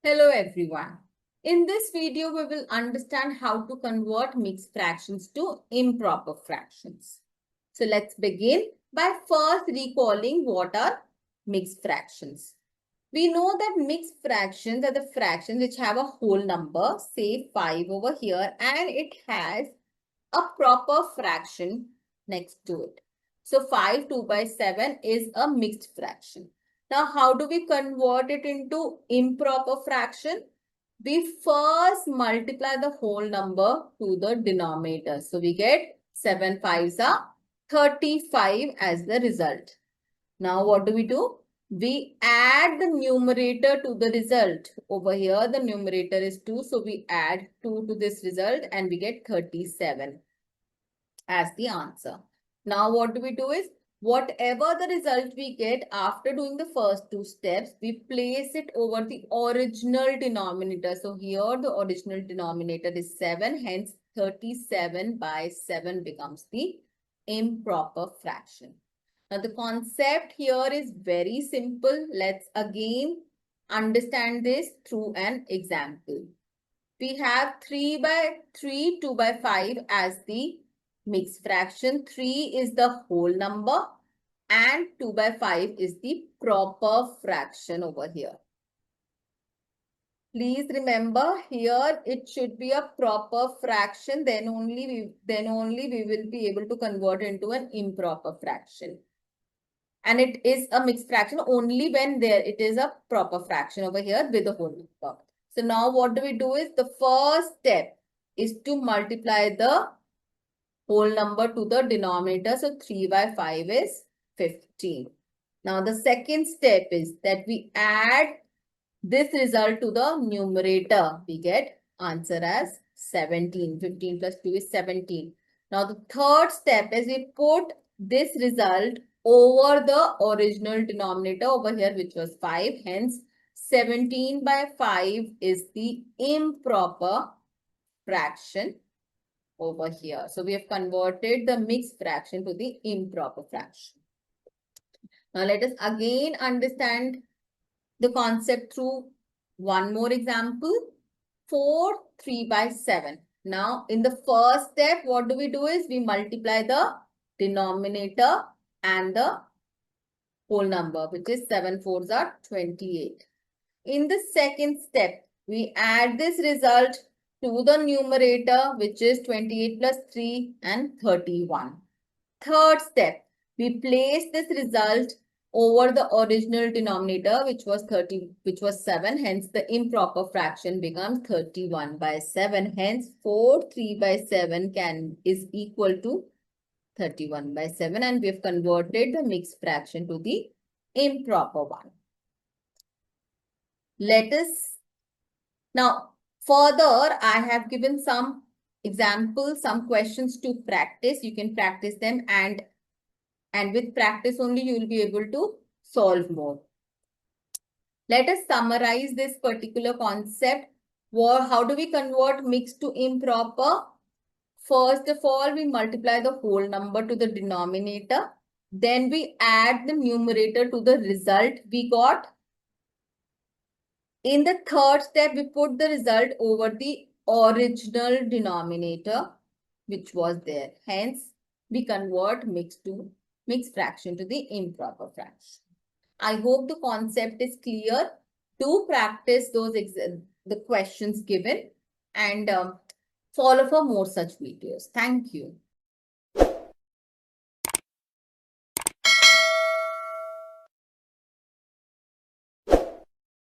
Hello everyone. In this video, we will understand how to convert mixed fractions to improper fractions. So let's begin by first recalling what are mixed fractions. We know that mixed fractions are the fractions which have a whole number, say 5 over here, and it has a proper fraction next to it. So 5 2 by 7 is a mixed fraction. Now, how do we convert it into improper fraction? We first multiply the whole number to the denominator. So we get 7 5s are 35 as the result. Now what do? We add the numerator to the result. Over here, the numerator is 2. So we add 2 to this result and we get 37 as the answer. Now what do is, whatever the result we get after doing the first two steps, we place it over the original denominator. So here the original denominator is 7, hence 37 by 7 becomes the improper fraction. Now the concept here is very simple. Let's again understand this through an example. We have 3 by 3, 2 by 5 as the mixed fraction. 3 is the whole number and 2 by 5 is the proper fraction over here. Please remember here it should be a proper fraction, then only we will be able to convert into an improper fraction. And it is a mixed fraction only when it is a proper fraction over here with the whole number. So now what do is, the first step is to multiply the whole number to the denominator. So 3 by 5 is 15. Now the second step is that we add this result to the numerator. We get answer as 17. 15 plus 2 is 17. Now the third step is we put this result over the original denominator over here, which was 5. Hence 17 by 5 is the improper fraction over here. So we have converted the mixed fraction to the improper fraction. Now let us again understand the concept through one more example. 4 3 by 7. Now in the first step, what do is we multiply the denominator and the whole number, which is 7 4s are 28. In the second step, we add this result to the numerator, which is 28 plus 3 and 31. Third step, we place this result over the original denominator, which was 7. Hence, the improper fraction becomes 31 by 7. Hence, 4 3 by 7 is equal to 31 by 7. And we have converted the mixed fraction to the improper one. Let us now further, I have given some examples, some questions to practice. You can practice them and with practice only you will be able to solve more. Let us summarize this particular concept. How do we convert mixed to improper? First of all, we multiply the whole number to the denominator. Then we add the numerator to the result we got. In the third step, we put the result over the original denominator, which was there. Hence, we convert mixed fraction to the improper fraction. I hope the concept is clear. Do practice the questions given and follow for more such videos. Thank you.